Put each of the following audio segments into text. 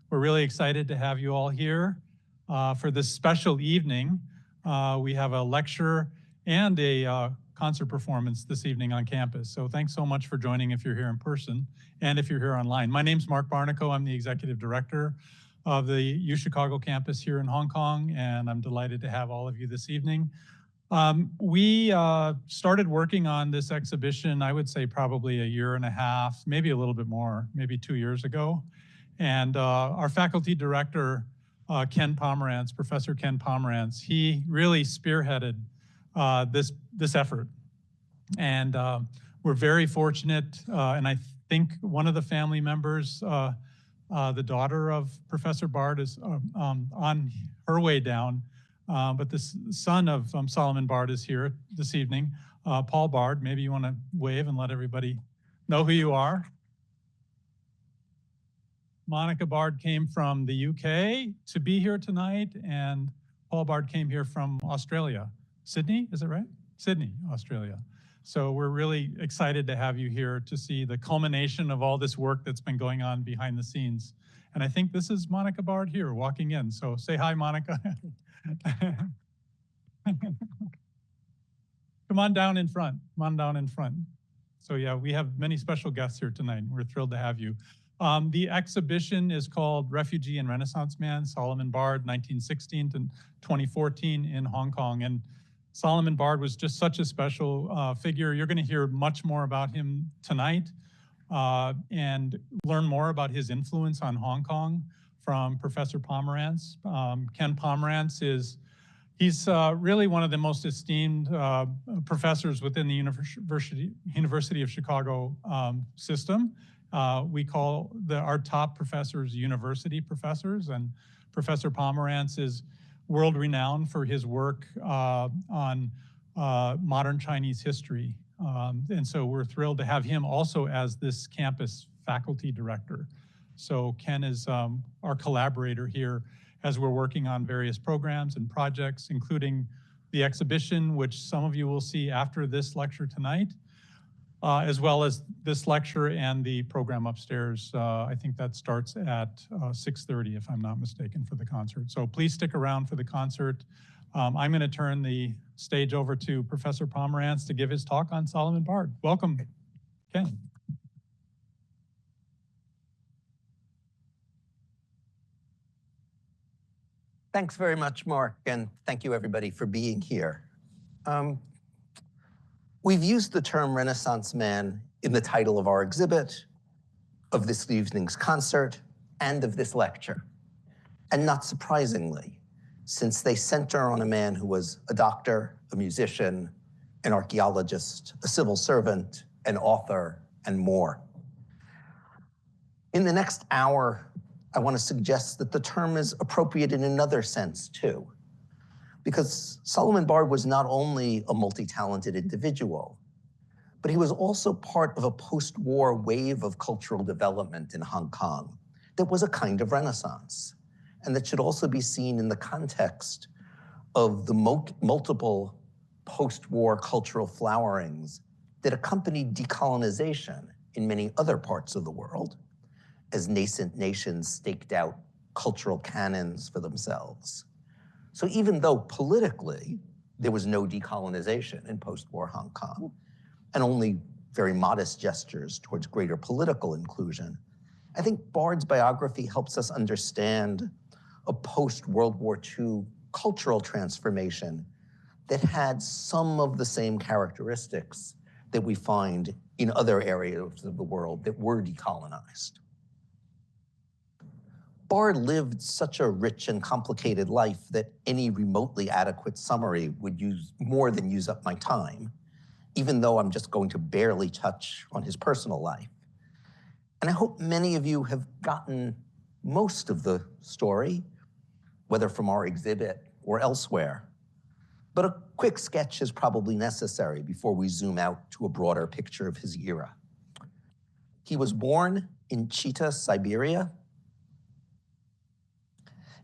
We're really excited to have you all here for this special evening. We have a lecture and a concert performance this evening on campus. So thanks so much for joining if you're here in person and if you're here online. My name's Mark Barnico. I'm the executive director of the UChicago campus here in Hong Kong, and I'm delighted to have all of you this evening. We started working on this exhibition, I would say probably a year and a half, maybe a little bit more, maybe 2 years ago. And our faculty director, Ken Pomeranz, Professor Ken Pomeranz, he really spearheaded this effort. And we're very fortunate, and I think one of the family members, the daughter of Professor Bard, is on her way down. But the son of Solomon Bard is here this evening. Paul Bard, maybe you want to wave and let everybody know who you are. Monica Bard came from the UK to be here tonight, and Paul Bard came here from Australia. Sydney, is it right? Sydney, Australia. So we're really excited to have you here to see the culmination of all this work that's been going on behind the scenes. And I think this is Monica Bard here walking in. So say hi, Monica. Come on down in front. Come on down in front. So yeah, we have many special guests here tonight. We're thrilled to have you. The exhibition is called Refugee and Renaissance Man, Solomon Bard, 1916 to 2014 in Hong Kong. And Solomon Bard was just such a special figure. You're going to hear much more about him tonight and learn more about his influence on Hong Kong from Professor Pomeranz. Ken Pomeranz he's really one of the most esteemed professors within the University of Chicago system. We call our top professors university professors, and Professor Pomeranz is world-renowned for his work on modern Chinese history. And so we're thrilled to have him also as this campus faculty director. So Ken is our collaborator here as we're working on various programs and projects, including the exhibition, which some of you will see after this lecture tonight, as well as this lecture and the program upstairs. I think that starts at 6:30, if I'm not mistaken, for the concert. So please stick around for the concert. I'm going to turn the stage over to Professor Pomeranz to give his talk on Solomon Bard. Welcome, Ken. Thanks very much, Mark, and thank you everybody for being here. We've used the term Renaissance Man in the title of our exhibit, of this evening's concert, and of this lecture. And not surprisingly, since they center on a man who was a doctor, a musician, an archaeologist, a civil servant, an author, and more. In the next hour, I want to suggest that the term is appropriate in another sense, too. Because Solomon Bard was not only a multi-talented individual, but he was also part of a post-war wave of cultural development in Hong Kong that was a kind of renaissance, and that should also be seen in the context of the multiple post-war cultural flowerings that accompanied decolonization in many other parts of the world, as nascent nations staked out cultural canons for themselves. So even though politically there was no decolonization in post-war Hong Kong, and only very modest gestures towards greater political inclusion, I think Bard's biography helps us understand a post-World War II cultural transformation that had some of the same characteristics that we find in other areas of the world that were decolonized. Bard lived such a rich and complicated life that any remotely adequate summary would more than use up my time, even though I'm just going to barely touch on his personal life. And I hope many of you have gotten most of the story, whether from our exhibit or elsewhere. But a quick sketch is probably necessary before we zoom out to a broader picture of his era. He was born in Chita, Siberia,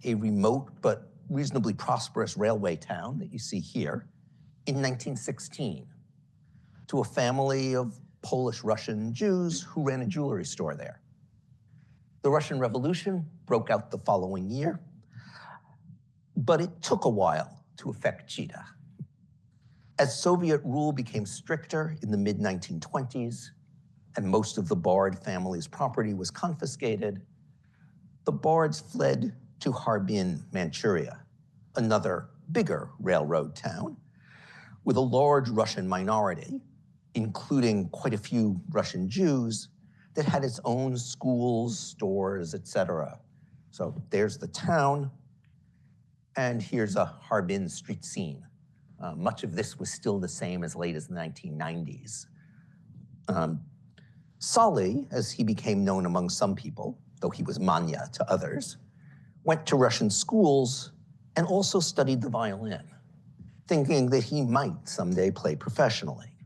a remote but reasonably prosperous railway town that you see here, in 1916, to a family of Polish-Russian Jews who ran a jewelry store there. The Russian Revolution broke out the following year, but it took a while to affect Chita. As Soviet rule became stricter in the mid-1920s, and most of the Bard family's property was confiscated, the Bards fled to Harbin, Manchuria, another bigger railroad town with a large Russian minority, including quite a few Russian Jews, that had its own schools, stores, etc. So there's the town, and here's a Harbin street scene. Much of this was still the same as late as the 1990s. Sali, as he became known among some people, though he was Manya to others, went to Russian schools and also studied the violin, thinking that he might someday play professionally.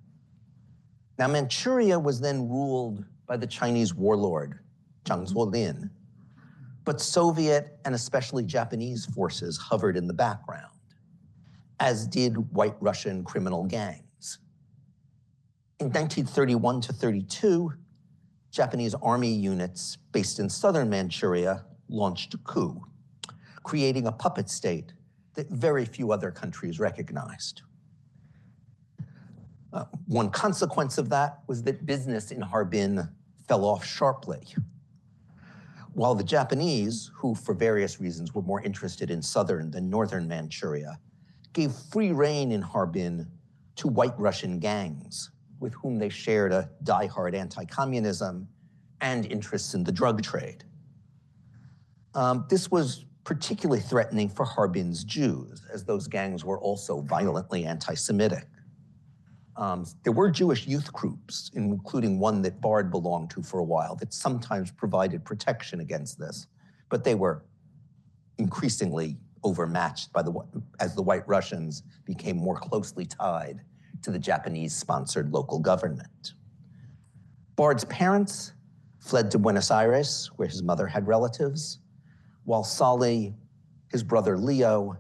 Now, Manchuria was then ruled by the Chinese warlord, Zhang Zuolin, but Soviet and especially Japanese forces hovered in the background, as did White Russian criminal gangs. In 1931 to 32, Japanese army units based in southern Manchuria launched a coup, creating a puppet state that very few other countries recognized. One consequence of that was that business in Harbin fell off sharply. While the Japanese, who for various reasons were more interested in southern than northern Manchuria, gave free rein in Harbin to White Russian gangs with whom they shared a diehard anti-communism and interests in the drug trade. This was particularly threatening for Harbin's Jews, as those gangs were also violently anti-Semitic. There were Jewish youth groups, including one that Bard belonged to for a while, that sometimes provided protection against this, but they were increasingly overmatched as the White Russians became more closely tied to the Japanese-sponsored local government. Bard's parents fled to Buenos Aires, where his mother had relatives, while Sali, his brother Leo,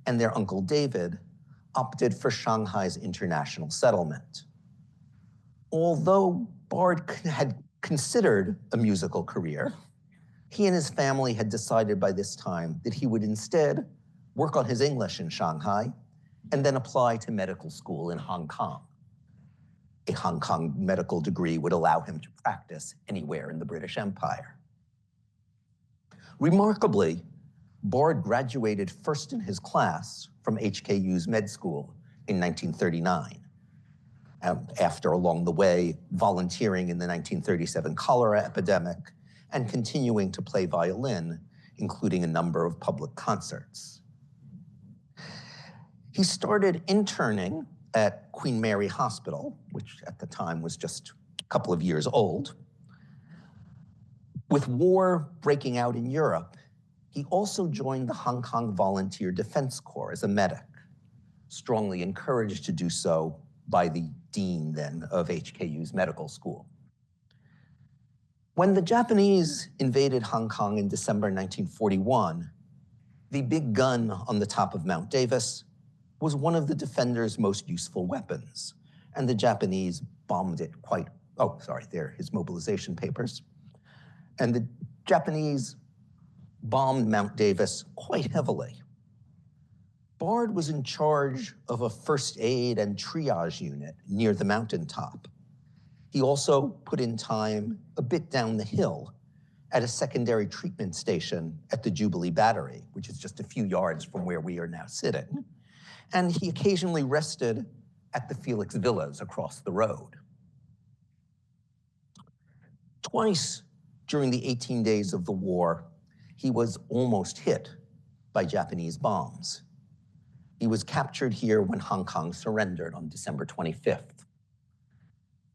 and their uncle David opted for Shanghai's international settlement. Although Bard had considered a musical career, he and his family had decided by this time that he would instead work on his English in Shanghai and then apply to medical school in Hong Kong. A Hong Kong medical degree would allow him to practice anywhere in the British Empire. Remarkably, Bard graduated first in his class from HKU's med school in 1939, after along the way volunteering in the 1937 cholera epidemic and continuing to play violin, including a number of public concerts. He started interning at Queen Mary Hospital, which at the time was just a couple of years old. With war breaking out in Europe, he also joined the Hong Kong Volunteer Defense Corps as a medic, strongly encouraged to do so by the dean then of HKU's medical school. When the Japanese invaded Hong Kong in December 1941, the big gun on the top of Mount Davis was one of the defenders' most useful weapons, and the Japanese bombed it there are his mobilization papers. And the Japanese bombed Mount Davis quite heavily. Bard was in charge of a first aid and triage unit near the mountaintop. He also put in time a bit down the hill at a secondary treatment station at the Jubilee Battery, which is just a few yards from where we are now sitting. And he occasionally rested at the Felix Villas across the road. Twice during the 18 days of the war, he was almost hit by Japanese bombs. He was captured here when Hong Kong surrendered on December 25th.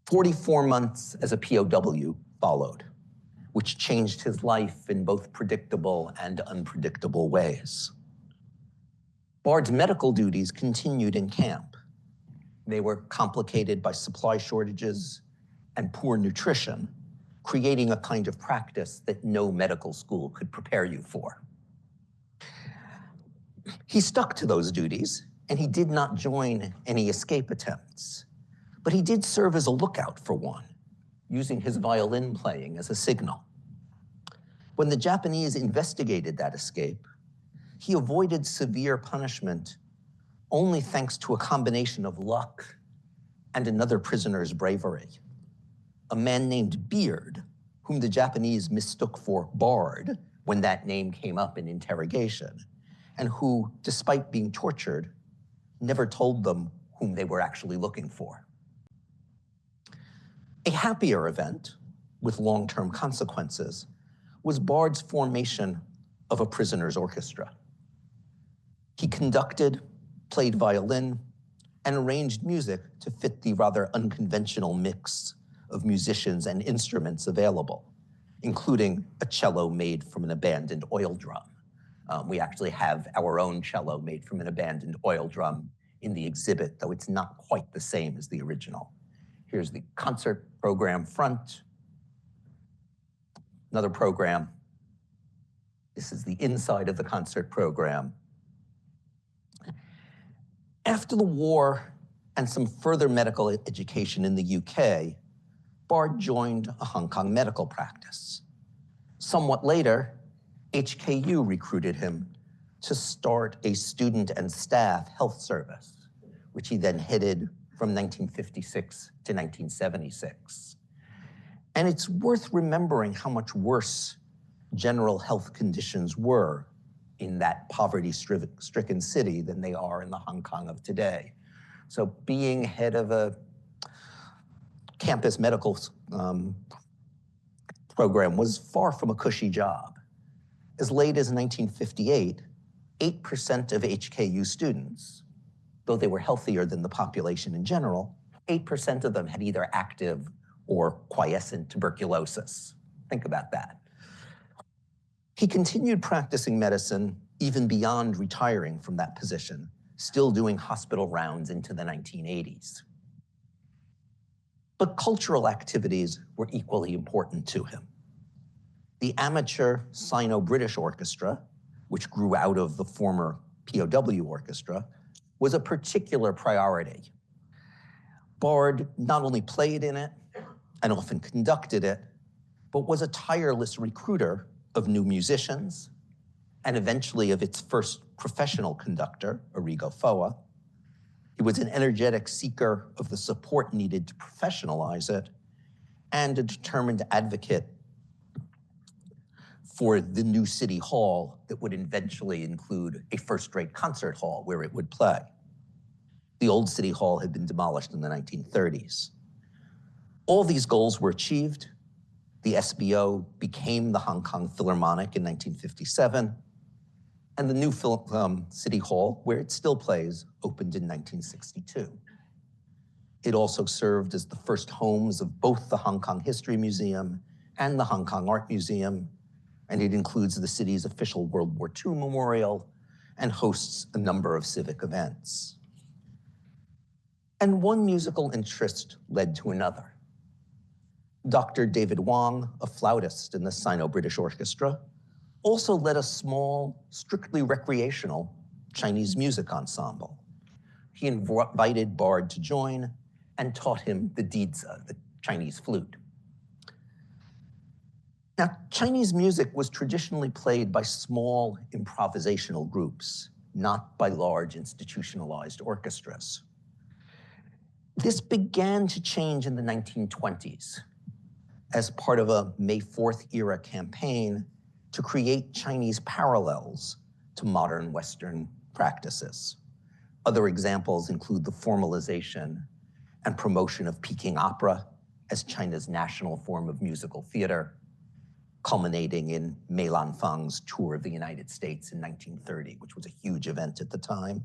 44 months as a POW followed, which changed his life in both predictable and unpredictable ways. Bard's medical duties continued in camp. They were complicated by supply shortages and poor nutrition, creating a kind of practice that no medical school could prepare you for. He stuck to those duties, and he did not join any escape attempts, but he did serve as a lookout for one, using his violin playing as a signal. When the Japanese investigated that escape, he avoided severe punishment only thanks to a combination of luck and another prisoner's bravery. A man named Beard, whom the Japanese mistook for Bard when that name came up in interrogation, and who, despite being tortured, never told them whom they were actually looking for. A happier event, with long-term consequences, was Bard's formation of a prisoner's orchestra. He conducted, played violin, and arranged music to fit the rather unconventional mix of musicians and instruments available, including a cello made from an abandoned oil drum. We actually have our own cello made from an abandoned oil drum in the exhibit, though it's not quite the same as the original. Here's the concert program front. Another program. This is the inside of the concert program. After the war and some further medical education in the UK, Bard joined a Hong Kong medical practice. Somewhat later, HKU recruited him to start a student and staff health service, which he then headed from 1956 to 1976. And it's worth remembering how much worse general health conditions were in that poverty-stricken city than they are in the Hong Kong of today. So being head of a campus medical program was far from a cushy job. As late as 1958, 8% of HKU students, though they were healthier than the population in general, 8% of them had either active or quiescent tuberculosis. Think about that. He continued practicing medicine even beyond retiring from that position, still doing hospital rounds into the 1980s. But cultural activities were equally important to him. The amateur Sino-British Orchestra, which grew out of the former POW orchestra, was a particular priority. Bard not only played in it and often conducted it, but was a tireless recruiter of new musicians and eventually of its first professional conductor, Arrigo Foa. He was an energetic seeker of the support needed to professionalize it and a determined advocate for the new city hall that would eventually include a first-rate concert hall where it would play. The old city hall had been demolished in the 1930s. All these goals were achieved. The SBO became the Hong Kong Philharmonic in 1957, and the new City Hall, where it still plays, opened in 1962. It also served as the first homes of both the Hong Kong History Museum and the Hong Kong Art Museum, and it includes the city's official World War II memorial and hosts a number of civic events. And one musical interest led to another. Dr. David Wong, a flautist in the Sino-British Orchestra, also led a small, strictly recreational Chinese music ensemble. He invited Bard to join and taught him the dizi, the Chinese flute. Now, Chinese music was traditionally played by small improvisational groups, not by large institutionalized orchestras. This began to change in the 1920s as part of a May 4th era campaign to create Chinese parallels to modern Western practices. Other examples include the formalization and promotion of Peking opera as China's national form of musical theater, culminating in Mei Lanfang's tour of the United States in 1930, which was a huge event at the time,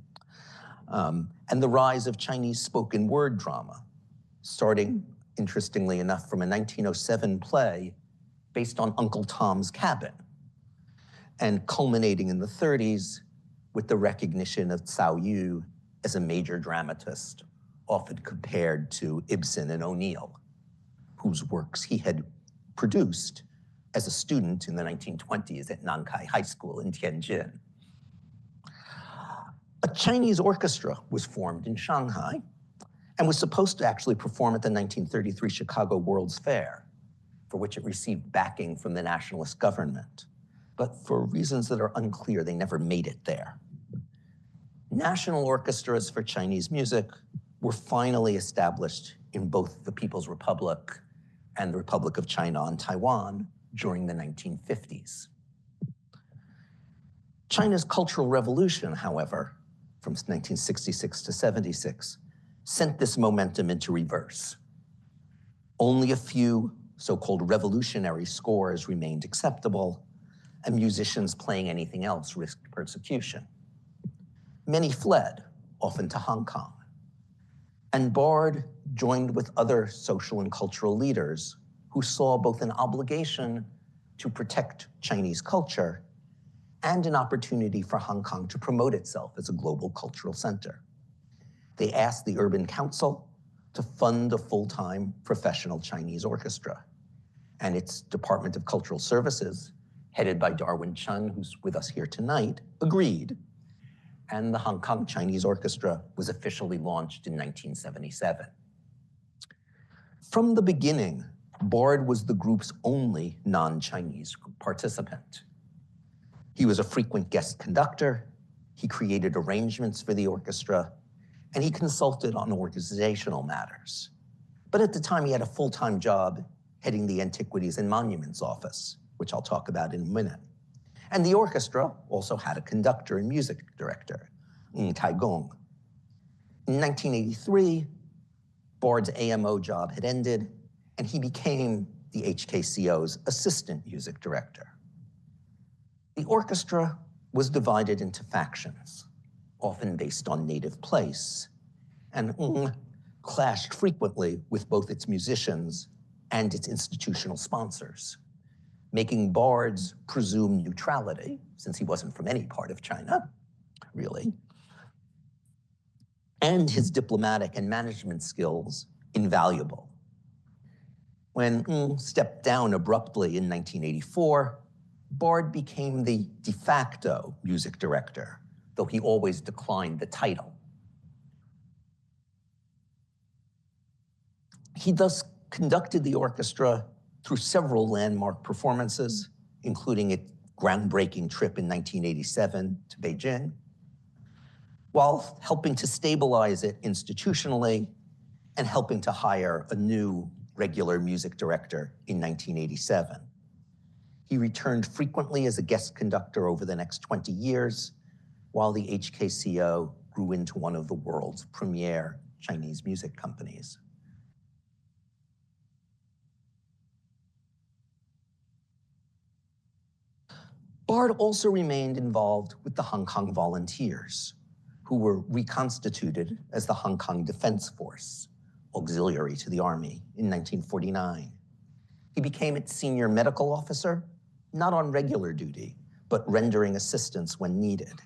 and the rise of Chinese spoken word drama, starting, interestingly enough, from a 1907 play based on Uncle Tom's Cabin, and culminating in the 30s with the recognition of Cao Yu as a major dramatist, often compared to Ibsen and O'Neill, whose works he had produced as a student in the 1920s at Nankai High School in Tianjin. A Chinese orchestra was formed in Shanghai and was supposed to actually perform at the 1933 Chicago World's Fair. for which it received backing from the nationalist government. But for reasons that are unclear, they never made it there. National orchestras for Chinese music were finally established in both the People's Republic and the Republic of China on Taiwan during the 1950s. China's Cultural Revolution, however, from 1966 to 76, sent this momentum into reverse. Only a few so-called revolutionary scores remained acceptable, and musicians playing anything else risked persecution. Many fled, often to Hong Kong. And Bard joined with other social and cultural leaders who saw both an obligation to protect Chinese culture and an opportunity for Hong Kong to promote itself as a global cultural center. They asked the Urban Council to fund a full-time professional Chinese orchestra, and its Department of Cultural Services, headed by Darwin Chun, who's with us here tonight, agreed. And the Hong Kong Chinese Orchestra was officially launched in 1977. From the beginning, Bard was the group's only non-Chinese participant. He was a frequent guest conductor, he created arrangements for the orchestra, and he consulted on organizational matters. But at the time, he had a full-time job heading the Antiquities and Monuments Office, which I'll talk about in a minute. And the orchestra also had a conductor and music director, Ng Tai Gong. In 1983, Bard's AMO job had ended, and he became the HKCO's assistant music director. The orchestra was divided into factions, often based on native place, and Ng clashed frequently with both its musicians and its institutional sponsors, making Bard's presumed neutrality, since he wasn't from any part of China, really, and his diplomatic and management skills invaluable. When Ng stepped down abruptly in 1984, Bard became the de facto music director, though he always declined the title. He thus conducted the orchestra through several landmark performances, including its groundbreaking trip in 1987 to Beijing, while helping to stabilize it institutionally and helping to hire a new regular music director in 1987. He returned frequently as a guest conductor over the next 20 years, while the HKCO grew into one of the world's premier Chinese music companies. Bard also remained involved with the Hong Kong Volunteers, who were reconstituted as the Hong Kong Defense Force, auxiliary to the Army, in 1949. He became its senior medical officer, not on regular duty, but rendering assistance when needed.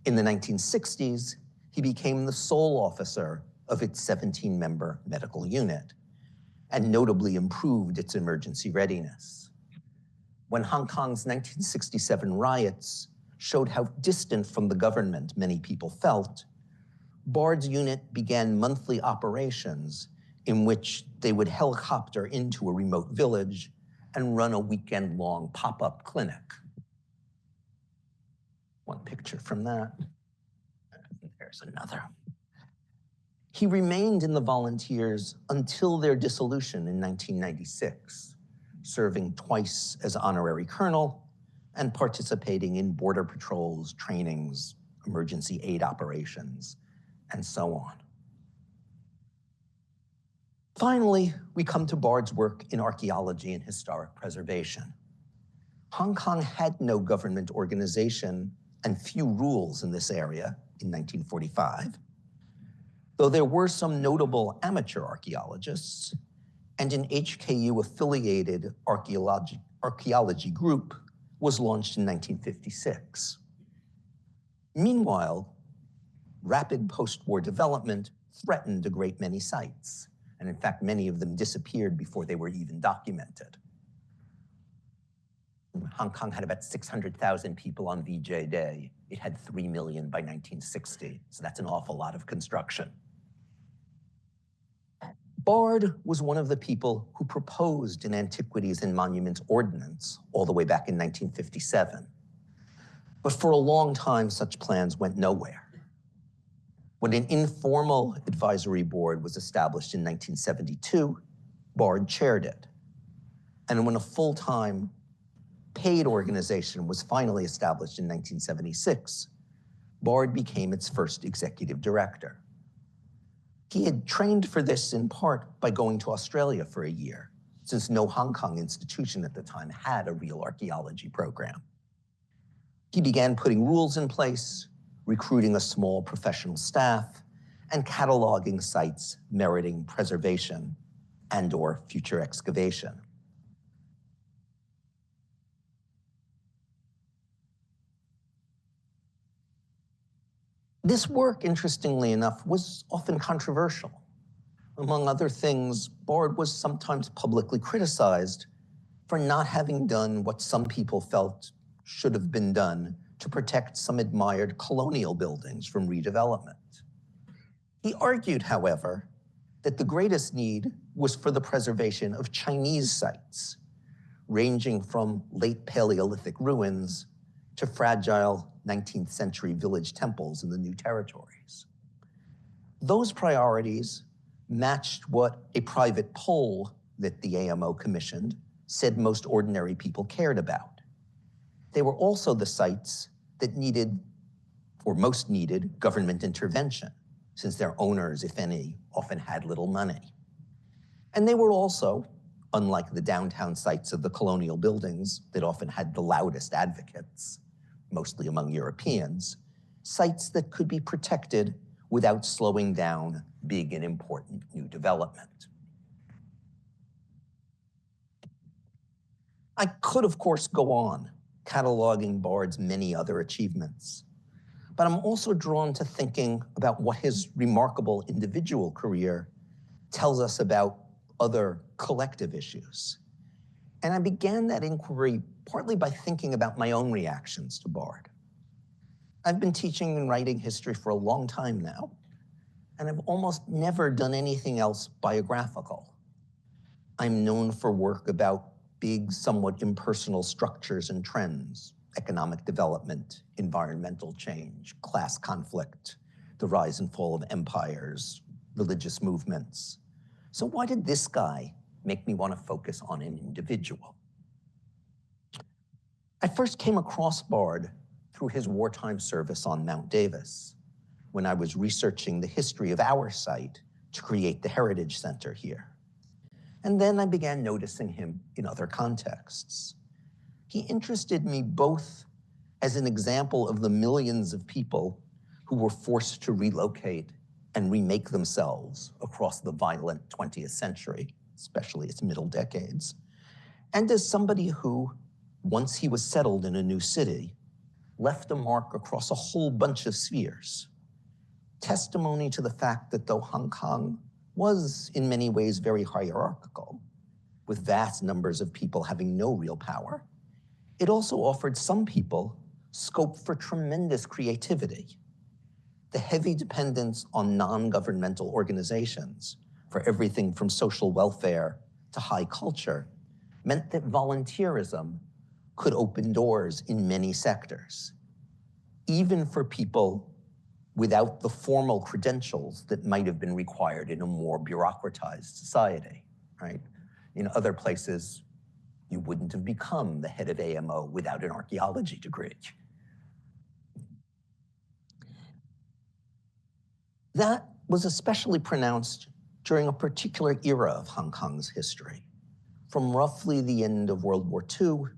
In the 1960s, he became the sole officer of its 17-member medical unit, and notably improved its emergency readiness. When Hong Kong's 1967 riots showed how distant from the government many people felt, Bard's unit began monthly operations in which they would helicopter into a remote village and run a weekend-long pop-up clinic. One picture from that. There's another. He remained in the Volunteers until their dissolution in 1996, serving twice as honorary colonel and participating in border patrols, trainings, emergency aid operations, and so on. Finally, we come to Bard's work in archaeology and historic preservation. Hong Kong had no government organization and few rules in this area in 1945, though there were some notable amateur archaeologists and an HKU-affiliated archaeology group was launched in 1956. Meanwhile, rapid post-war development threatened a great many sites, and in fact, many of them disappeared before they were even documented. Hong Kong had about 600,000 people on VJ Day. It had 3 million by 1960, so that's an awful lot of construction. Bard was one of the people who proposed an Antiquities and Monuments Ordinance all the way back in 1957. But for a long time, such plans went nowhere. When an informal advisory board was established in 1972, Bard chaired it. And when a full-time paid organization was finally established in 1976, Bard became its first executive director. He had trained for this in part by going to Australia for a year, since no Hong Kong institution at the time had a real archaeology program. He began putting rules in place, recruiting a small professional staff, and cataloging sites meriting preservation and/or future excavation. This work, interestingly enough, was often controversial. Among other things, Bard was sometimes publicly criticized for not having done what some people felt should have been done to protect some admired colonial buildings from redevelopment. He argued, however, that the greatest need was for the preservation of Chinese sites, ranging from late Paleolithic ruins to fragile 19th century village temples in the new territories. Those priorities matched what a private poll that the AMO commissioned said most ordinary people cared about. They were also the sites that needed, or most needed, government intervention, since their owners, if any, often had little money. And they were also, unlike the downtown sites of the colonial buildings that often had the loudest advocates, mostly among Europeans, sites that could be protected without slowing down big and important new development. I could, of course, go on cataloging Bard's many other achievements, but I'm also drawn to thinking about what his remarkable individual career tells us about other collective issues. And I began that inquiry partly by thinking about my own reactions to Bard. I've been teaching and writing history for a long time now, and I've almost never done anything else biographical. I'm known for work about big, somewhat impersonal structures and trends, economic development, environmental change, class conflict, the rise and fall of empires, religious movements. So why did this guy make me want to focus on an individual? I first came across Bard through his wartime service on Mount Davis, when I was researching the history of our site to create the Heritage Center here. And then I began noticing him in other contexts. He interested me both as an example of the millions of people who were forced to relocate and remake themselves across the violent 20th century, especially its middle decades, and as somebody who, once he was settled in a new city, left a mark across a whole bunch of spheres. Testimony to the fact that though Hong Kong was in many ways very hierarchical, with vast numbers of people having no real power, it also offered some people scope for tremendous creativity. The heavy dependence on non-governmental organizations for everything from social welfare to high culture meant that volunteerism could open doors in many sectors, even for people without the formal credentials that might have been required in a more bureaucratized society, right? In other places, you wouldn't have become the head of AMO without an archaeology degree. That was especially pronounced during a particular era of Hong Kong's history, from roughly the end of World War II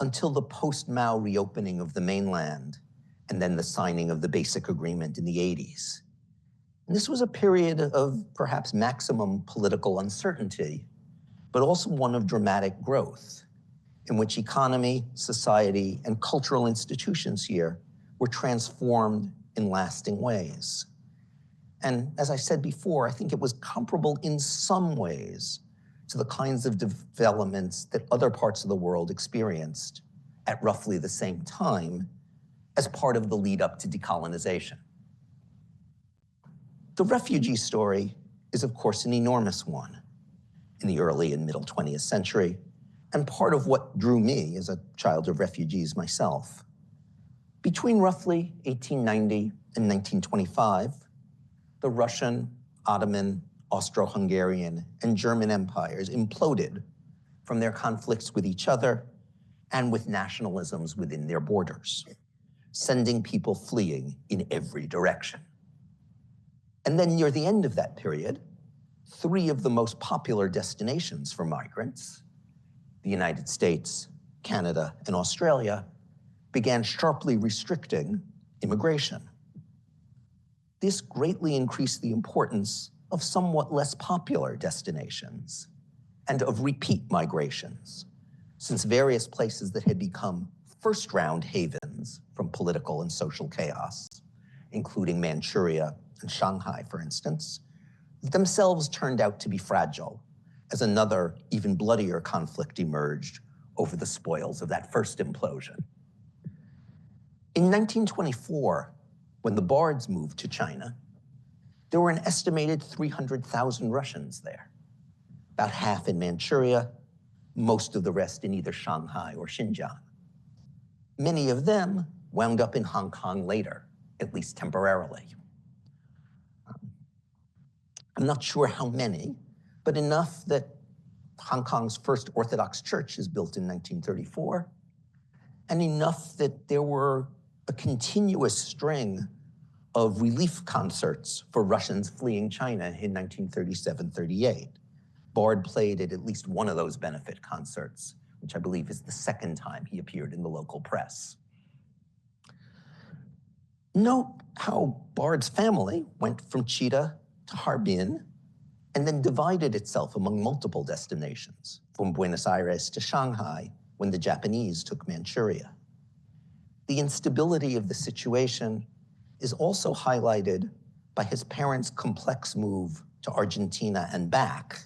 until the post-Mao reopening of the mainland and then the signing of the Basic Agreement in the 80s. And this was a period of perhaps maximum political uncertainty, but also one of dramatic growth, in which economy, society, and cultural institutions here were transformed in lasting ways. And as I said before, I think it was comparable in some ways to the kinds of developments that other parts of the world experienced at roughly the same time as part of the lead up to decolonization. The refugee story is, of course, an enormous one in the early and middle 20th century, and part of what drew me as a child of refugees myself. Between roughly 1890 and 1925, the Russian, Ottoman, Austro-Hungarian, and German empires imploded from their conflicts with each other and with nationalisms within their borders, sending people fleeing in every direction. And then near the end of that period, three of the most popular destinations for migrants, the United States, Canada, and Australia, began sharply restricting immigration. This greatly increased the importance of somewhat less popular destinations and of repeat migrations, since various places that had become first-round havens from political and social chaos, including Manchuria and Shanghai, for instance, themselves turned out to be fragile as another, even bloodier conflict emerged over the spoils of that first implosion. In 1924, when the Bards moved to China, there were an estimated 300,000 Russians there, about half in Manchuria, most of the rest in either Shanghai or Xinjiang. Many of them wound up in Hong Kong later, at least temporarily. I'm not sure how many, but enough that Hong Kong's first Orthodox church is built in 1934, and enough that there were a continuous string of relief concerts for Russians fleeing China in 1937-38. Bard played at least one of those benefit concerts, which I believe is the second time he appeared in the local press. Note how Bard's family went from Chita to Harbin and then divided itself among multiple destinations, from Buenos Aires to Shanghai when the Japanese took Manchuria. The instability of the situation is also highlighted by his parents' complex move to Argentina and back,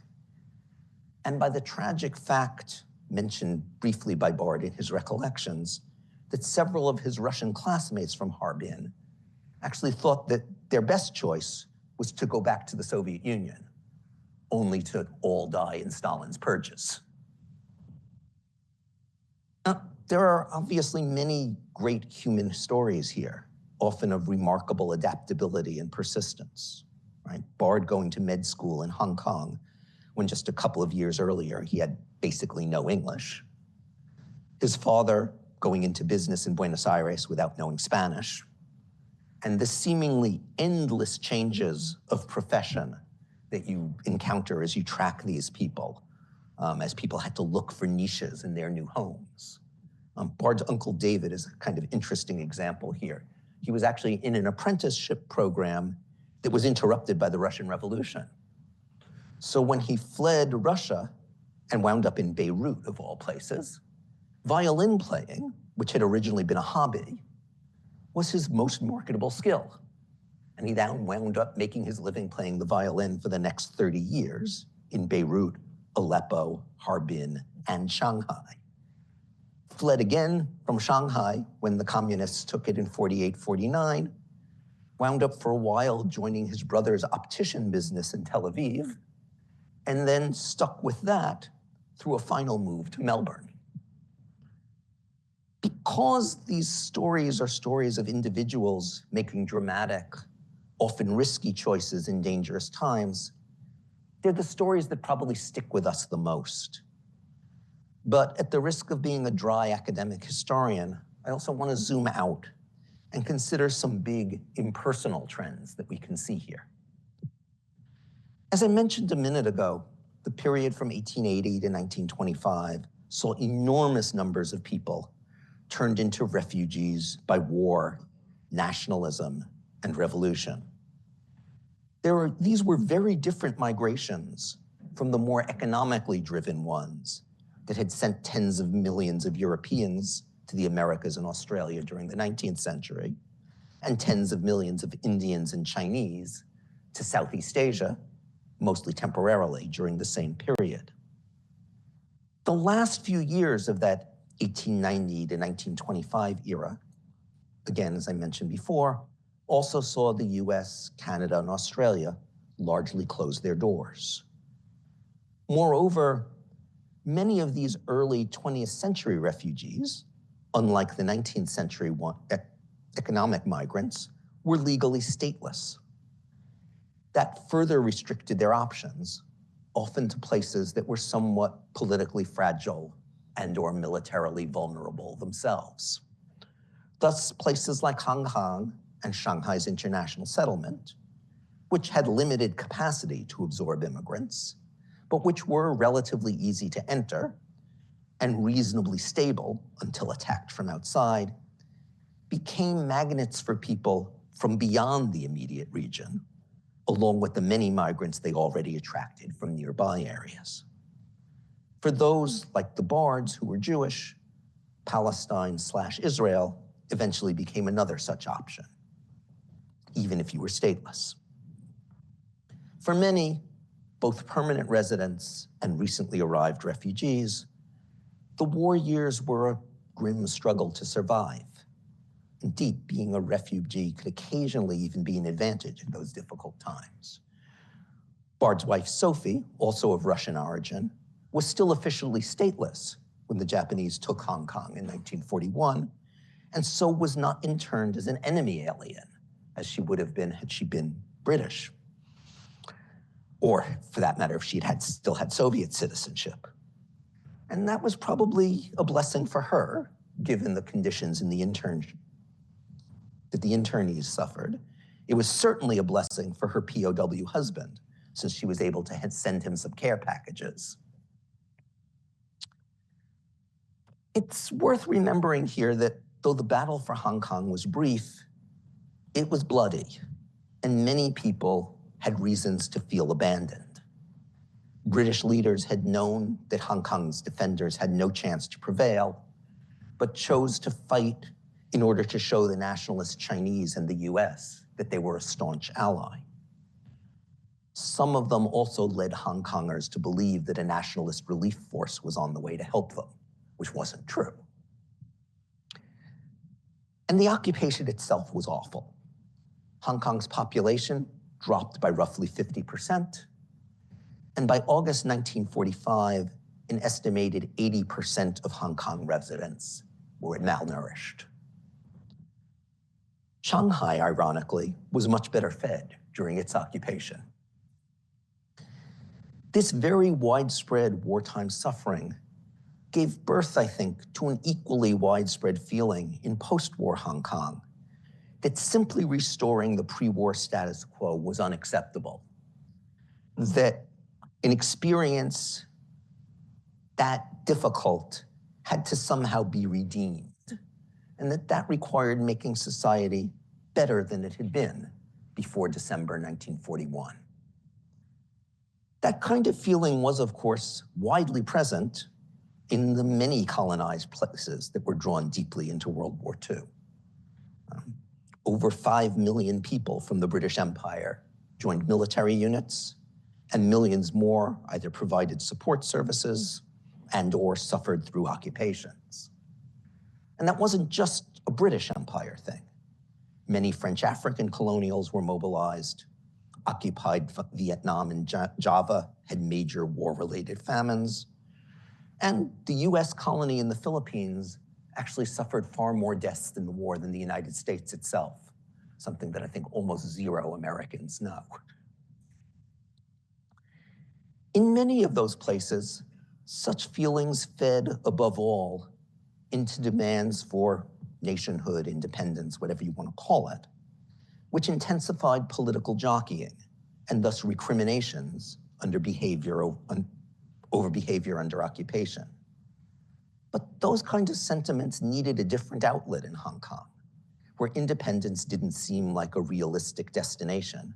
and by the tragic fact, mentioned briefly by Bard in his recollections, that several of his Russian classmates from Harbin actually thought that their best choice was to go back to the Soviet Union, only to all die in Stalin's purges. There are obviously many great human stories here, often of remarkable adaptability and persistence. Right? Bard going to med school in Hong Kong when just a couple of years earlier he had basically no English. His father going into business in Buenos Aires without knowing Spanish. And the seemingly endless changes of profession that you encounter as you track these people, as people had to look for niches in their new homes. Bard's uncle David is a kind of interesting example here. He was actually in an apprenticeship program that was interrupted by the Russian Revolution. So when he fled Russia and wound up in Beirut, of all places, violin playing, which had originally been a hobby, was his most marketable skill. And he then wound up making his living playing the violin for the next 30 years in Beirut, Aleppo, Harbin, and Shanghai. Fled again from Shanghai when the communists took it in 48, 49, wound up for a while joining his brother's optician business in Tel Aviv, and then stuck with that through a final move to Melbourne. Because these stories are stories of individuals making dramatic, often risky choices in dangerous times, they're the stories that probably stick with us the most. But at the risk of being a dry academic historian, I also want to zoom out and consider some big impersonal trends that we can see here. As I mentioned a minute ago, the period from 1880 to 1925 saw enormous numbers of people turned into refugees by war, nationalism, and revolution. These were very different migrations from the more economically driven ones that had sent tens of millions of Europeans to the Americas and Australia during the 19th century, and tens of millions of Indians and Chinese to Southeast Asia, mostly temporarily during the same period. The last few years of that 1890 to 1925 era, again, as I mentioned before, also saw the US, Canada, and Australia largely closed their doors. Moreover, many of these early 20th century refugees, unlike the 19th century economic migrants, were legally stateless. That further restricted their options, often to places that were somewhat politically fragile and/or militarily vulnerable themselves. Thus, places like Hong Kong and Shanghai's international settlement, which had limited capacity to absorb immigrants, but which were relatively easy to enter and reasonably stable until attacked from outside, became magnets for people from beyond the immediate region, along with the many migrants they already attracted from nearby areas. For those like the Bards who were Jewish, Palestine/Israel eventually became another such option, even if you were stateless. For many, both permanent residents and recently arrived refugees, the war years were a grim struggle to survive. Indeed, being a refugee could occasionally even be an advantage in those difficult times. Bard's wife, Sophie, also of Russian origin, was still officially stateless when the Japanese took Hong Kong in 1941, and so was not interned as an enemy alien, as she would have been had she been British, or for that matter, if she had still had Soviet citizenship. And that was probably a blessing for her, given the conditions in the internship that the internees suffered. It was certainly a blessing for her POW husband, since she was able to send him some care packages. It's worth remembering here that though the battle for Hong Kong was brief, it was bloody, and many people had reasons to feel abandoned. British leaders had known that Hong Kong's defenders had no chance to prevail, but chose to fight in order to show the nationalist Chinese and the US that they were a staunch ally. Some of them also led Hong Kongers to believe that a nationalist relief force was on the way to help them, which wasn't true. And the occupation itself was awful. Hong Kong's population dropped by roughly 50%, and by August 1945, an estimated 80% of Hong Kong residents were malnourished. Shanghai, ironically, was much better fed during its occupation. This very widespread wartime suffering gave birth, I think, to an equally widespread feeling in post-war Hong Kong that simply restoring the pre-war status quo was unacceptable, that an experience that difficult had to somehow be redeemed, and that required making society better than it had been before December 1941. That kind of feeling was, of course, widely present in the many colonized places that were drawn deeply into World War II. Over 5 million people from the British Empire joined military units, and millions more either provided support services and/or suffered through occupations. And that wasn't just a British Empire thing. Many French African colonials were mobilized. Occupied Vietnam and Java had major war-related famines. And the US colony in the Philippines actually suffered far more deaths in the war than the United States itself, something that I think almost zero Americans know. In many of those places, such feelings fed above all into demands for nationhood, independence, whatever you want to call it, which intensified political jockeying and thus recriminations over behavior under occupation. But those kinds of sentiments needed a different outlet in Hong Kong, where independence didn't seem like a realistic destination,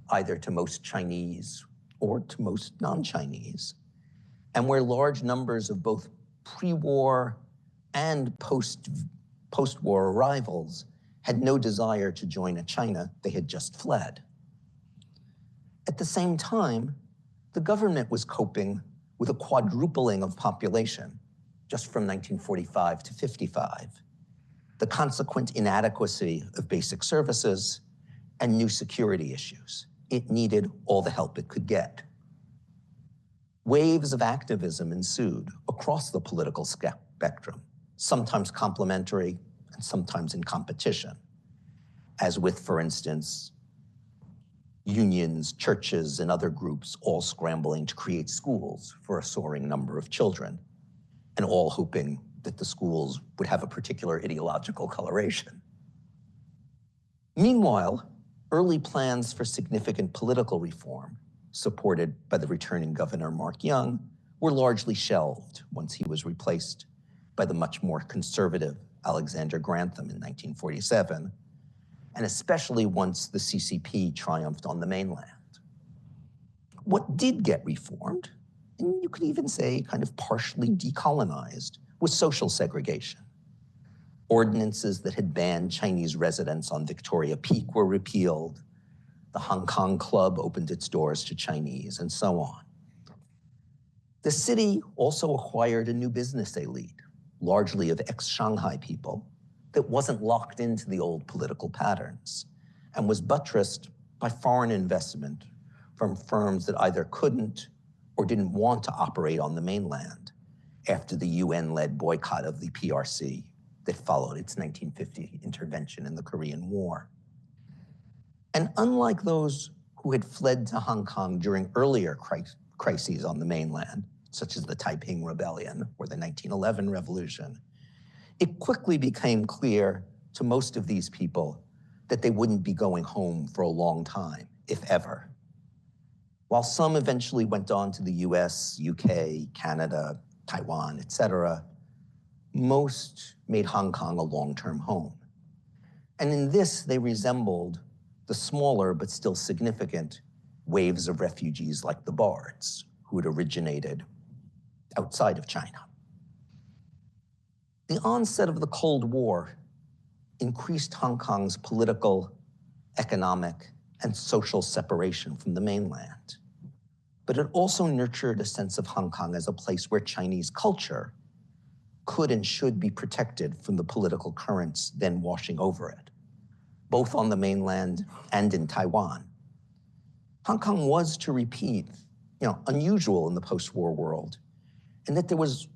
either to most Chinese or to most non-Chinese, and where large numbers of both pre-war and post-war arrivals had no desire to join a China they had just fled. At the same time, the government was coping with a quadrupling of population just from 1945 to 55, the consequent inadequacy of basic services, and new security issues, it needed all the help it could get. Waves of activism ensued across the political spectrum, sometimes complementary and sometimes in competition, as with, for instance, unions, churches, and other groups all scrambling to create schools for a soaring number of children, and all hoping that the schools would have a particular ideological coloration. Meanwhile, early plans for significant political reform, supported by the returning governor Mark Young, were largely shelved once he was replaced by the much more conservative Alexander Grantham in 1947, and especially once the CCP triumphed on the mainland. What did get reformed, and you could even say kind of partially decolonized, was social segregation. Ordinances that had banned Chinese residents on Victoria Peak were repealed. The Hong Kong Club opened its doors to Chinese, and so on. The city also acquired a new business elite, largely of ex-Shanghai people, that wasn't locked into the old political patterns and was buttressed by foreign investment from firms that either couldn't or didn't want to operate on the mainland after the UN-led boycott of the PRC that followed its 1950 intervention in the Korean War. And unlike those who had fled to Hong Kong during earlier crises on the mainland, such as the Taiping Rebellion or the 1911 Revolution, it quickly became clear to most of these people that they wouldn't be going home for a long time, if ever. While some eventually went on to the US, UK, Canada, Taiwan, etc., most made Hong Kong a long-term home. And in this, they resembled the smaller but still significant waves of refugees like the Bards, who had originated outside of China. The onset of the Cold War increased Hong Kong's political, economic, and social separation from the mainland. But it also nurtured a sense of Hong Kong as a place where Chinese culture could and should be protected from the political currents then washing over it, both on the mainland and in Taiwan. Hong Kong was, to repeat, unusual in the post-war world, in that there was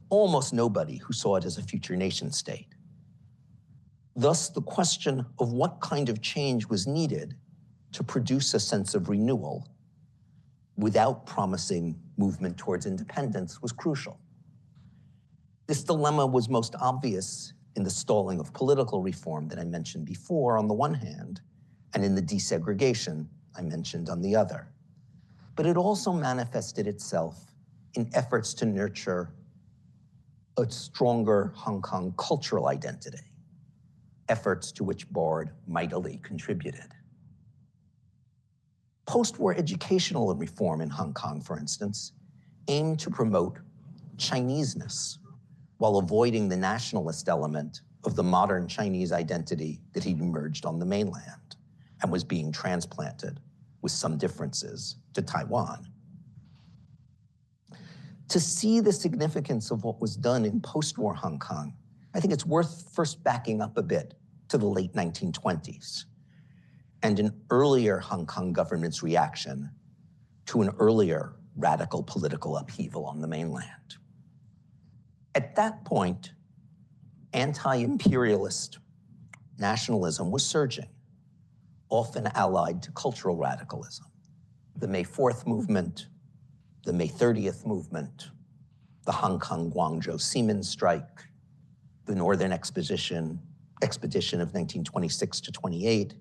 almost nobody who saw it as a future nation state. Thus, the question of what kind of change was needed to produce a sense of renewal without promising movement towards independence was crucial. This dilemma was most obvious in the stalling of political reform that I mentioned before on the one hand, and in the desegregation I mentioned on the other. But it also manifested itself in efforts to nurture a stronger Hong Kong cultural identity, efforts to which Bard mightily contributed. Post-war educational reform in Hong Kong, for instance, aimed to promote Chineseness while avoiding the nationalist element of the modern Chinese identity that had emerged on the mainland and was being transplanted, with some differences, to Taiwan. To see the significance of what was done in post-war Hong Kong, I think it's worth first backing up a bit to the late 1920s and an earlier Hong Kong government's reaction to an earlier radical political upheaval on the mainland. At that point, anti-imperialist nationalism was surging, often allied to cultural radicalism. The May 4th movement, the May 30th movement, the Hong Kong-Guangzhou Seamen's strike, the Northern Expedition of 1926 to 28,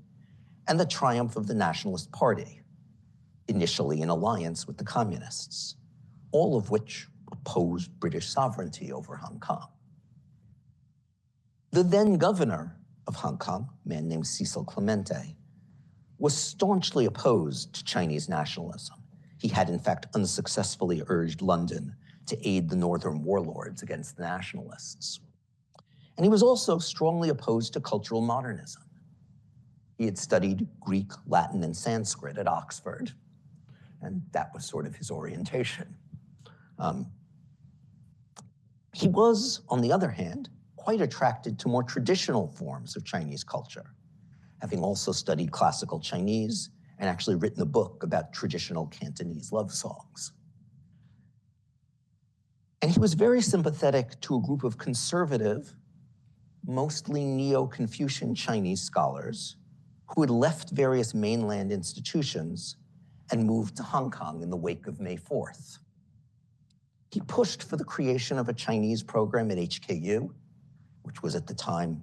and the triumph of the Nationalist Party, initially in alliance with the Communists, all of which opposed British sovereignty over Hong Kong. The then governor of Hong Kong, a man named Cecil Clemente, was staunchly opposed to Chinese nationalism. He had, in fact, unsuccessfully urged London to aid the northern warlords against the nationalists. And he was also strongly opposed to cultural modernism. He had studied Greek, Latin, and Sanskrit at Oxford, and that was sort of his orientation. He was, on the other hand, quite attracted to more traditional forms of Chinese culture, having also studied classical Chinese and actually written a book about traditional Cantonese love songs. And he was very sympathetic to a group of conservative, mostly Neo-Confucian Chinese scholars who had left various mainland institutions and moved to Hong Kong in the wake of May 4th. He pushed for the creation of a Chinese program at HKU, which was at the time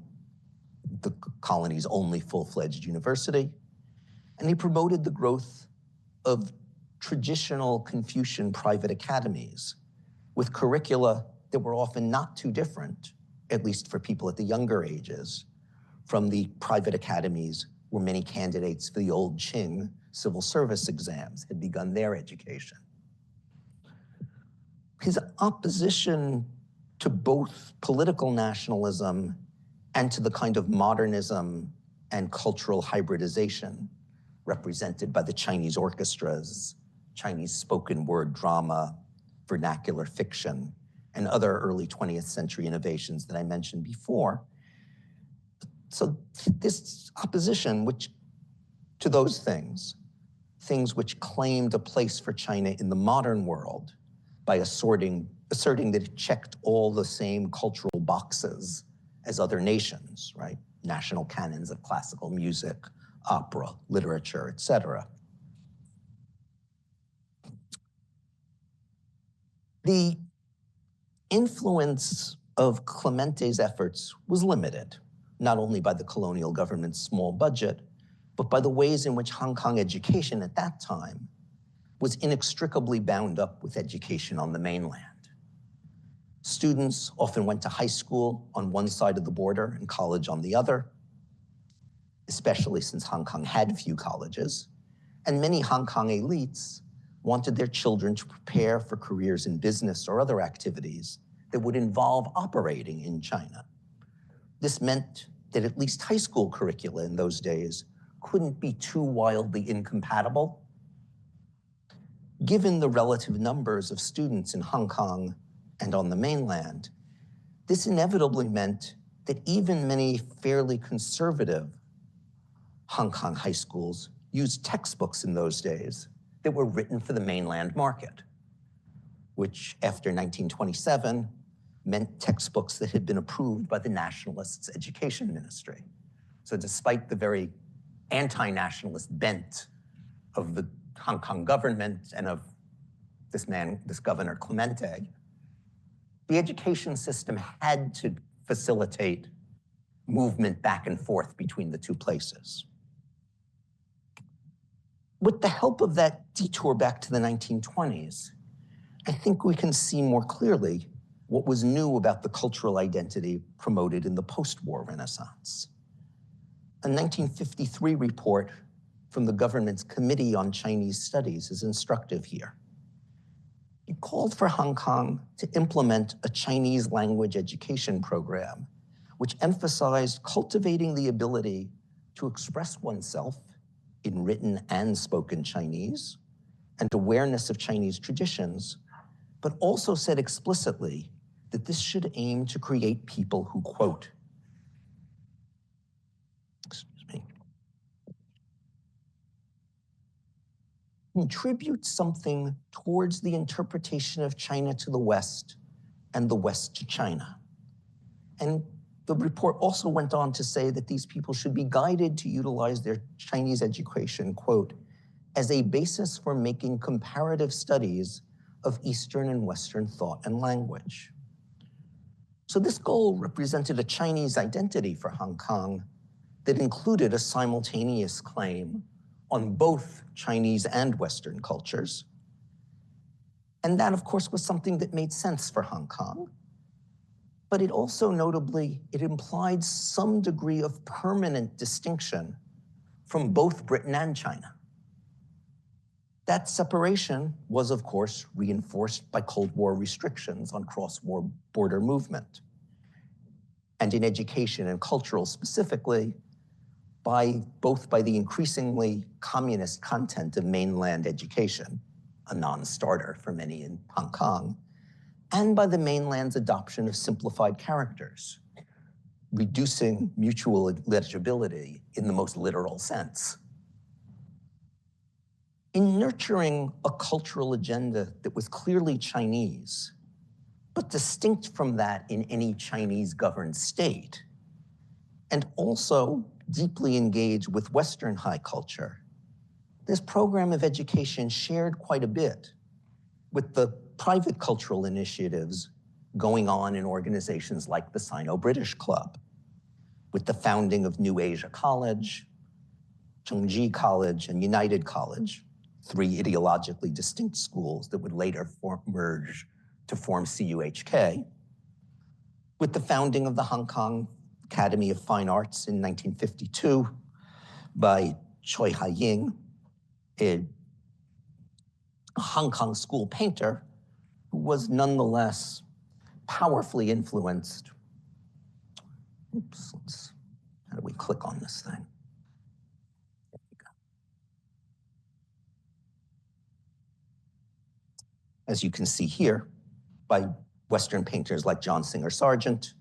the colony's only full-fledged university, and he promoted the growth of traditional Confucian private academies with curricula that were often not too different, at least for people at the younger ages, from the private academies where many candidates for the old Qing civil service exams had begun their education. His opposition to both political nationalism and to the kind of modernism and cultural hybridization represented by the Chinese orchestras, Chinese spoken word drama, vernacular fiction, and other early 20th century innovations that I mentioned before. So this opposition to those things which claimed a place for China in the modern world by asserting that it checked all the same cultural boxes as other nations, right? National canons of classical music, opera, literature, etc. The influence of Clemente's efforts was limited, not only by the colonial government's small budget, but by the ways in which Hong Kong education at that time was inextricably bound up with education on the mainland. Students often went to high school on one side of the border and college on the other, especially since Hong Kong had few colleges, and many Hong Kong elites wanted their children to prepare for careers in business or other activities that would involve operating in China. This meant that at least high school curricula in those days couldn't be too wildly incompatible. Given the relative numbers of students in Hong Kong and on the mainland, this inevitably meant that even many fairly conservative Hong Kong high schools used textbooks in those days that were written for the mainland market, which after 1927 meant textbooks that had been approved by the nationalists' education ministry. So despite the very anti-nationalist bent of the Hong Kong government and of this governor Clemente, the education system had to facilitate movement back and forth between the two places. With the help of that detour back to the 1920s, I think we can see more clearly what was new about the cultural identity promoted in the post-war Renaissance. A 1953 report from the government's Committee on Chinese Studies is instructive here. It called for Hong Kong to implement a Chinese language education program, which emphasized cultivating the ability to express oneself in written and spoken Chinese, and awareness of Chinese traditions, but also said explicitly that this should aim to create people who, quote, contribute something towards the interpretation of China to the West and the West to China. And the report also went on to say that these people should be guided to utilize their Chinese education, quote, as a basis for making comparative studies of Eastern and Western thought and language. So this goal represented a Chinese identity for Hong Kong that included a simultaneous claim on both Chinese and Western cultures. And that, of course, was something that made sense for Hong Kong. But it also notably, it implied some degree of permanent distinction from both Britain and China. That separation was, of course, reinforced by Cold War restrictions on cross-war border movement. And in education and cultural specifically, both by the increasingly communist content of mainland education, a non-starter for many in Hong Kong, and by the mainland's adoption of simplified characters, reducing mutual legibility in the most literal sense. in nurturing a cultural agenda that was clearly Chinese, but distinct from that in any Chinese-governed state, and also deeply engaged with Western high culture, this program of education shared quite a bit with the private cultural initiatives going on in organizations like the Sino-British Club, with the founding of New Asia College, Chengji College, and United College, three ideologically distinct schools that would later merge to form CUHK, with the founding of the Hong Kong Academy of Fine Arts in 1952 by Choi Ha-ying, a Hong Kong school painter who was nonetheless powerfully influenced. How do we click on this thing? There we go. As you can see here, by Western painters like John Singer Sargent,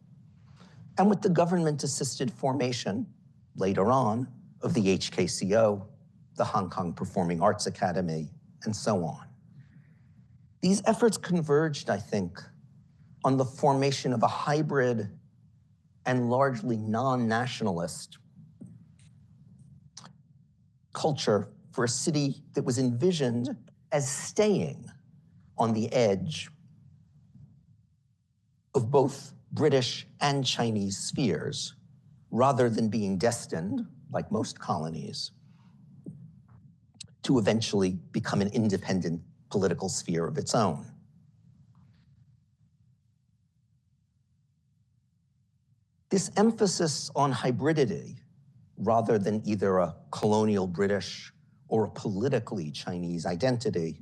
and with the government-assisted formation, later on, of the HKCO, the Hong Kong Performing Arts Academy, and so on. These efforts converged, I think, on the formation of a hybrid and largely non-nationalist culture for a city that was envisioned as staying on the edge of both British and Chinese spheres, rather than being destined, like most colonies, to eventually become an independent political sphere of its own. This emphasis on hybridity, rather than either a colonial British or a politically Chinese identity,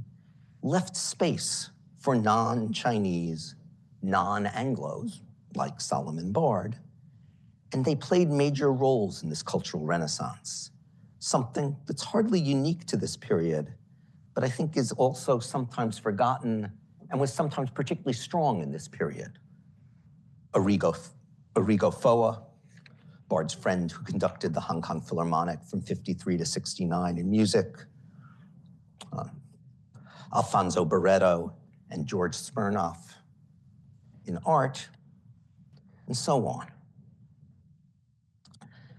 left space for non-Chinese, non-Anglos, like Solomon Bard, and they played major roles in this cultural renaissance, something that's hardly unique to this period, but I think is also sometimes forgotten and was sometimes particularly strong in this period. Arrigo Foa, Bard's friend who conducted the Hong Kong Philharmonic from 53 to 69 in music, Alfonso Barreto and George Smirnoff in art, and so on.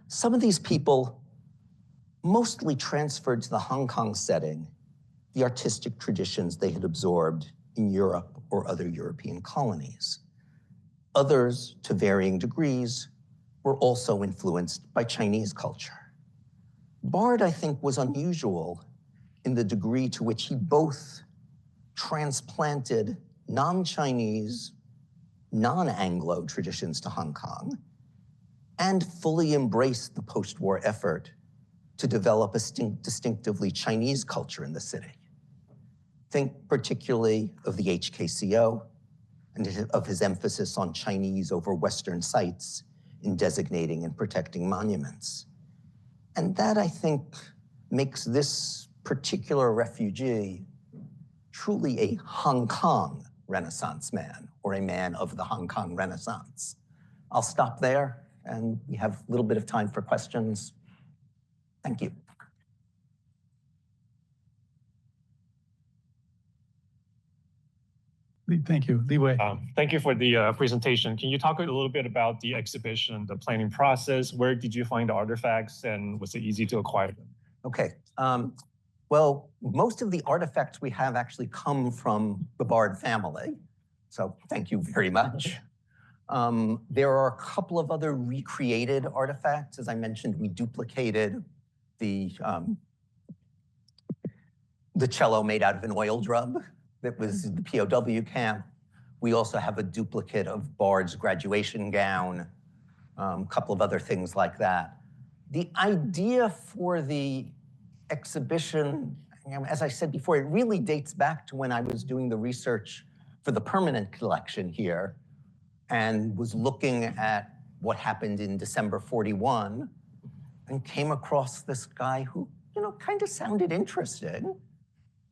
Some of these people mostly transferred to the Hong Kong setting the artistic traditions they had absorbed in Europe or other European colonies. Others, to varying degrees, were also influenced by Chinese culture. Bard, I think, was unusual in the degree to which he both transplanted non-Chinese, non-Anglo traditions to Hong Kong and fully embraced the post-war effort to develop a distinctively Chinese culture in the city. Think particularly of the HKCO and of his emphasis on Chinese over Western sites in designating and protecting monuments. And that, I think, makes this particular refugee truly a Hong Kong Renaissance man, or a man of the Hong Kong Renaissance. I'll stop there, and we have a little bit of time for questions. Thank you. Thank you. Li Wei. Thank you for the presentation. Can you talk a little bit about the exhibition, the planning process? Where did you find the artifacts, and was it easy to acquire them? Okay. Well, most of the artifacts we have actually come from the Bard family, so thank you very much. There are a couple of other recreated artifacts. As I mentioned, we duplicated the cello made out of an oil drum that was in the POW camp. We also have a duplicate of Bard's graduation gown, a couple of other things like that. The idea for the exhibition, as I said before, it really dates back to when I was doing the research for the permanent collection here and was looking at what happened in December 41 and came across this guy who, kind of sounded interesting.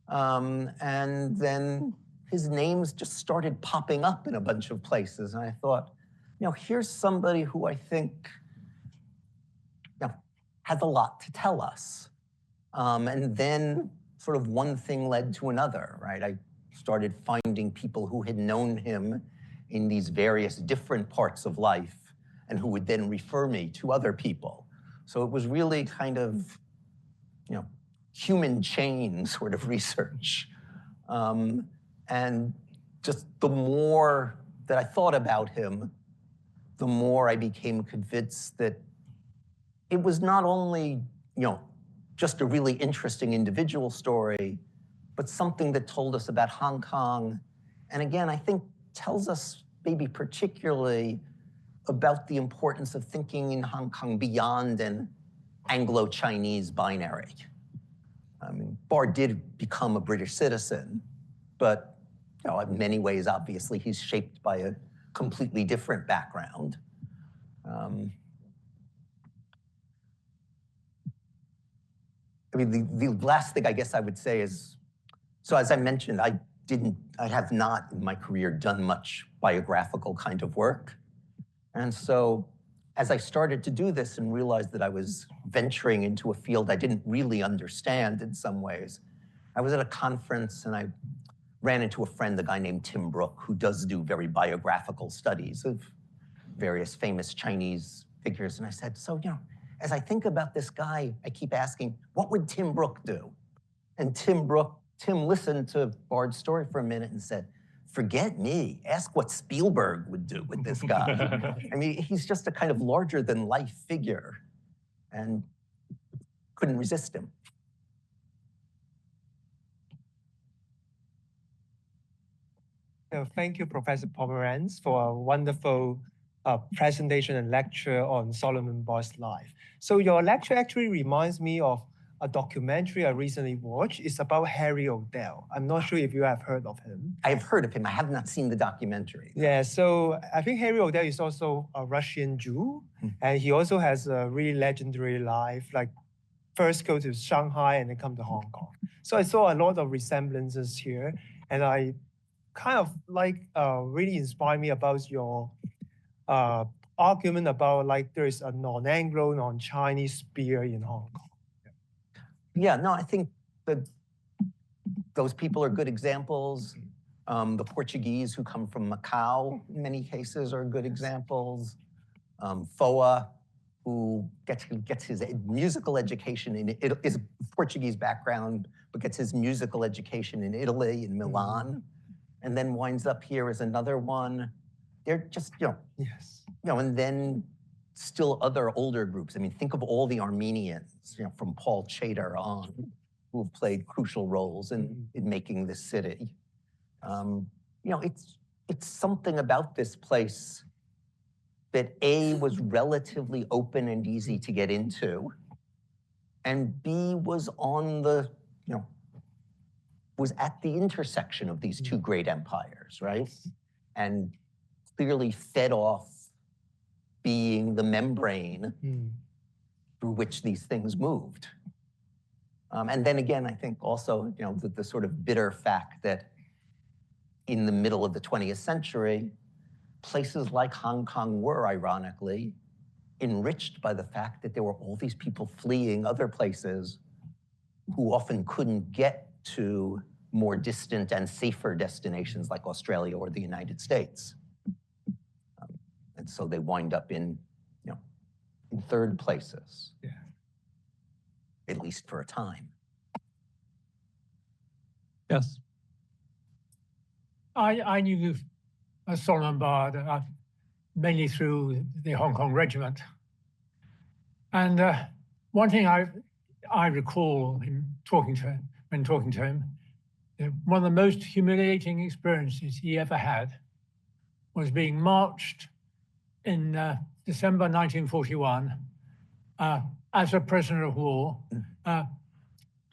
And then his names just started popping up in a bunch of places. And I thought, here's somebody who I think has a lot to tell us. And then sort of one thing led to another, right? I started finding people who had known him in these various different parts of life and who would then refer me to other people. So it was really kind of, human chain sort of research. And just the more that I thought about him, the more I became convinced that it was not only, just a really interesting individual story, but something that told us about Hong Kong. And again, I think tells us maybe particularly about the importance of thinking in Hong Kong beyond an Anglo-Chinese binary. I mean, Bard did become a British citizen, but in many ways, obviously, he's shaped by a completely different background. I mean, the last thing I guess I would say is, so as I mentioned, I have not in my career done much biographical kind of work. And so as I started to do this and realized that I was venturing into a field I didn't really understand in some ways, I was at a conference and I ran into a friend, a guy named Tim Brooke, who does do very biographical studies of various famous Chinese figures. And I said, so, as I think about this guy, I keep asking, what would Tim Brooke do? And Tim listened to Bard's story for a minute and said, forget me, ask what Spielberg would do with this guy. I mean, he's just a kind of larger than life figure, and couldn't resist him. Thank you, Professor Pomeranz, for a wonderful presentation and lecture on Solomon Bard's life. So your lecture actually reminds me of a documentary I recently watched. It's about Harry Odell. I'm not sure if you have heard of him. I have heard of him. I have not seen the documentary. Yeah, so I think Harry Odell is also a Russian Jew, and he also has a really legendary life, like first go to Shanghai and then come to Hong Kong. So I saw a lot of resemblances here, and I kind of really inspired me about your argument about there is a non-Anglo, non-Chinese spear in Hong Kong. Yeah, no, I think that those people are good examples. The Portuguese who come from Macau, in many cases, are good examples. Foa, who gets his musical education in is Portuguese background, but gets his musical education in Italy, in Milan, and then winds up here as another one. They're just, Yes. And then still other older groups. I mean, think of all the Armenians, from Paul Chater on, who have played crucial roles in making this city. It's something about this place that A, was relatively open and easy to get into, and B, was on the, was at the intersection of these two great empires, right? And clearly fed off being the membrane through which these things moved. And then again, I think also, the sort of bitter fact that in the middle of the 20th century, places like Hong Kong were, ironically, enriched by the fact that there were all these people fleeing other places who often couldn't get to more distant and safer destinations like Australia or the United States. And so they wind up in third places, at least for a time. Yes. I knew Solomon Bard mainly through the Hong Kong Regiment. And one thing I recall him talking to him, one of the most humiliating experiences he ever had was being marched in December 1941 as a prisoner of war,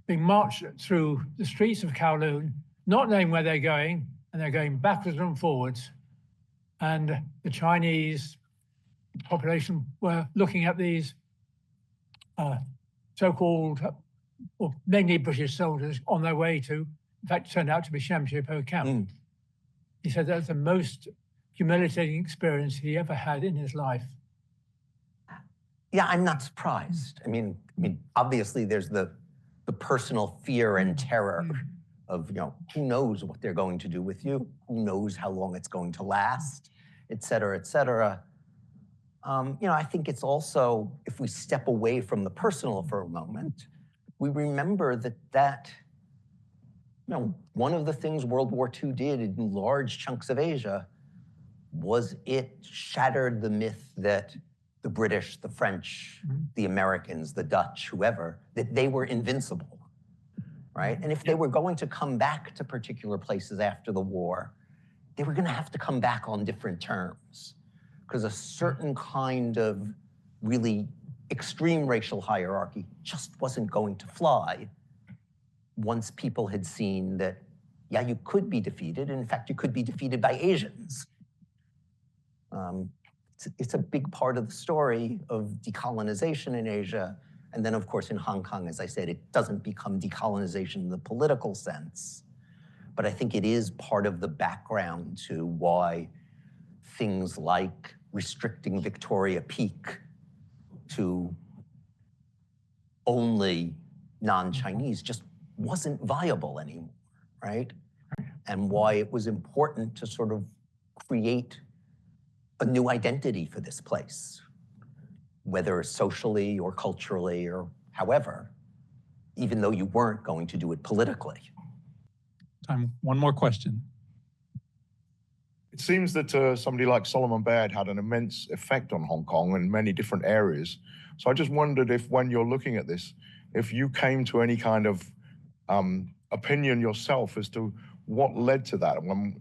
being marched through the streets of Kowloon, not knowing where they're going, and they're going backwards and forwards. And the Chinese population were looking at these so-called, or mainly British soldiers on their way to, in fact, turned out to be Shamshipo camp. He said that's the most humiliating experience he ever had in his life. Yeah, I'm not surprised. I mean, obviously there's the the personal fear and terror of, who knows what they're going to do with you, who knows how long it's going to last, et cetera, et cetera. I think it's also, if we step away from the personal for a moment, we remember that one of the things World War II did in large chunks of Asia was it shattered the myth that the British, the French, the Americans, the Dutch, whoever, that they were invincible, right? And if they were going to come back to particular places after the war, they were going to have to come back on different terms, because a certain kind of really extreme racial hierarchy just wasn't going to fly once people had seen that, yeah, you could be defeated. And in fact, you could be defeated by Asians. It's a big part of the story of decolonization in Asia. And then, of course, in Hong Kong, as I said, it doesn't become decolonization in the political sense. But I think it is part of the background to why things like restricting Victoria Peak to only non-Chinese just wasn't viable anymore, right? And why it was important to sort of create a new identity for this place, whether socially or culturally or however, even though you weren't going to do it politically. Time, one more question. It seems that somebody like Solomon Baird had an immense effect on Hong Kong in many different areas. So I just wondered if, when you're looking at this, if you came to any kind of opinion yourself as to what led to that.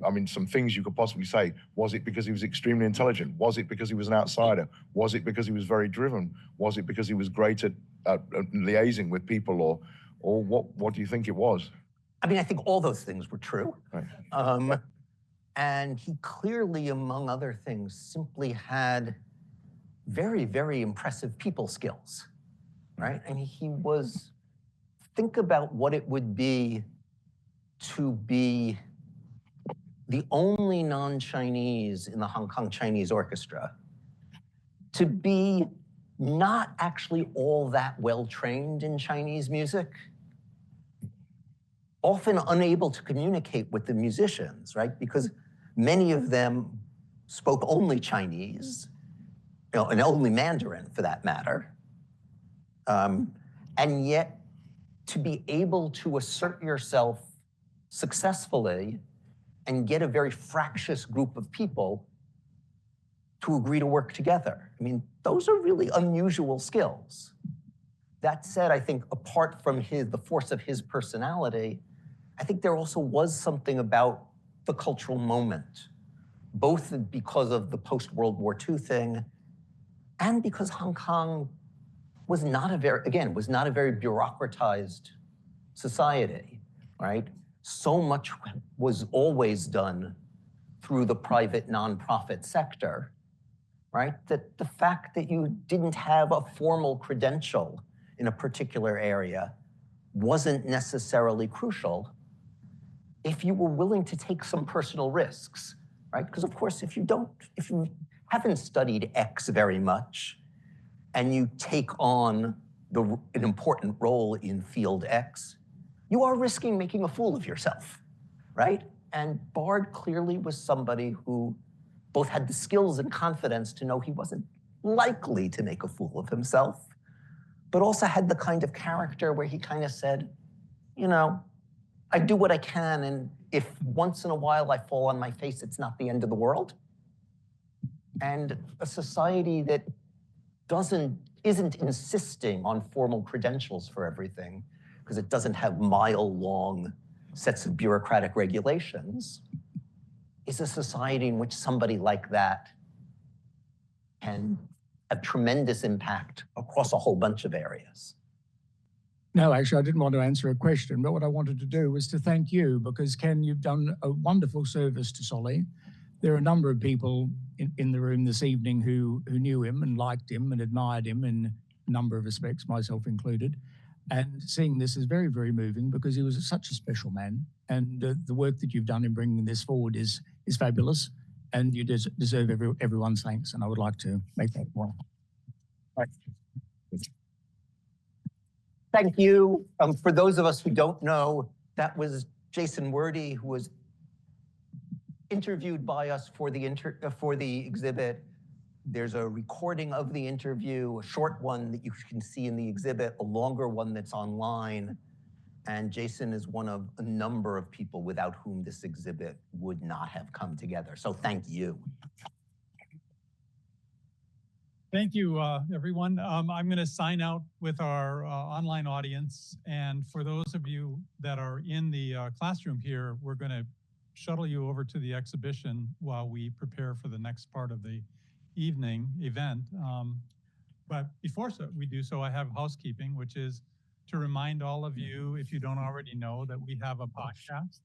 I mean, some things you could possibly say. Was it because he was extremely intelligent? Was it because he was an outsider? Was it because he was very driven? Was it because he was great at liaising with people? Or what do you think it was? I mean, I think all those things were true. Right. And he clearly, among other things, simply had very, very impressive people skills, right? I mean, think about what it would be to be the only non-Chinese in the Hong Kong Chinese Orchestra, to be not actually all that well trained in Chinese music, often unable to communicate with the musicians, right? Because many of them spoke only Chinese, and only Mandarin for that matter. And yet to be able to assert yourself successfully and get a very fractious group of people to agree to work together. I mean, those are really unusual skills. That said, I think apart from the force of his personality, I think there also was something about the cultural moment, both because of the post-World War II thing and because Hong Kong was not a very bureaucratized society, right? So much was always done through the private nonprofit sector, right? That the fact that you didn't have a formal credential in a particular area wasn't necessarily crucial if you were willing to take some personal risks, right? Because of course, if you haven't studied X very much and you take on an important role in field X, you are risking making a fool of yourself, right? And Bard clearly was somebody who both had the skills and confidence to know he wasn't likely to make a fool of himself, but also had the kind of character where he kind of said, I do what I can, and if once in a while I fall on my face, it's not the end of the world. And a society that isn't insisting on formal credentials for everything, because it doesn't have mile-long sets of bureaucratic regulations, is a society in which somebody like that can have tremendous impact across a whole bunch of areas. No, actually, I didn't want to answer a question, but what I wanted to do was to thank you, because, Ken, you've done a wonderful service to Solly. There are a number of people in the room this evening who knew him and liked him and admired him in a number of respects, myself included. And seeing this is very, very moving, because he was such a special man. And the work that you've done in bringing this forward is fabulous. And you deserve everyone's thanks. And I would like to make that one. Right. Thank you. For those of us who don't know, that was Jason Wordie, who was interviewed by us for the exhibit. There's a recording of the interview, a short one that you can see in the exhibit, a longer one that's online. And Jason is one of a number of people without whom this exhibit would not have come together. So thank you. Thank you, everyone. I'm going to sign out with our online audience. And for those of you that are in the classroom here, we're going to shuttle you over to the exhibition while we prepare for the next part of the evening event. But before we do so, I have housekeeping, which is to remind all of you, if you don't already know, that we have a podcast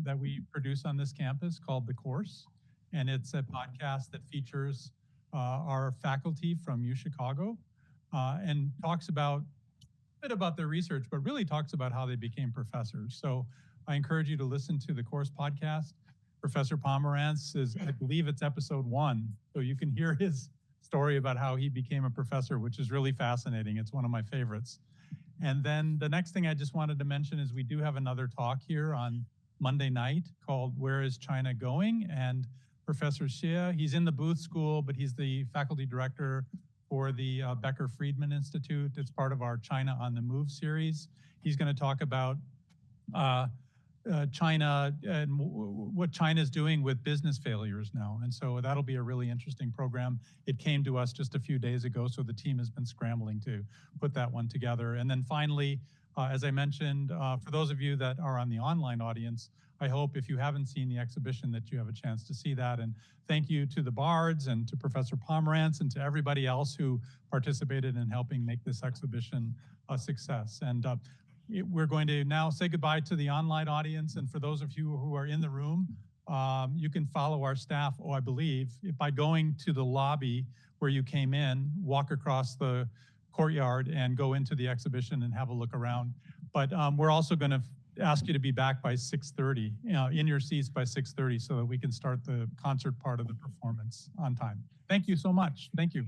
that we produce on this campus called The Course. And it's a podcast that features our faculty from UChicago and talks about a bit about their research, but really talks about how they became professors. So I encourage you to listen to the Course podcast. Professor Pomeranz is, I believe it's episode 1. So you can hear his story about how he became a professor, which is really fascinating. It's one of my favorites. And then the next thing I just wanted to mention is we do have another talk here on Monday night called Where is China Going? And Professor Xie, he's in the Booth School, but he's the faculty director for the Becker-Friedman Institute. It's part of our China on the Move series. He's going to talk about China and what China's doing with business failures now. And so that'll be a really interesting program. It came to us just a few days ago, so the team has been scrambling to put that one together. And then finally, as I mentioned, for those of you that are on the online audience, I hope if you haven't seen the exhibition that you have a chance to see that. And thank you to the Bards and to Professor Pomeranz and to everybody else who participated in helping make this exhibition a success. And we're going to now say goodbye to the online audience. And for those of you who are in the room, you can follow our staff, I believe, by going to the lobby where you came in, walk across the courtyard and go into the exhibition and have a look around. But we're also going to ask you to be back by 6:30, in your seats by 6:30 so that we can start the concert part of the performance on time. Thank you so much. Thank you.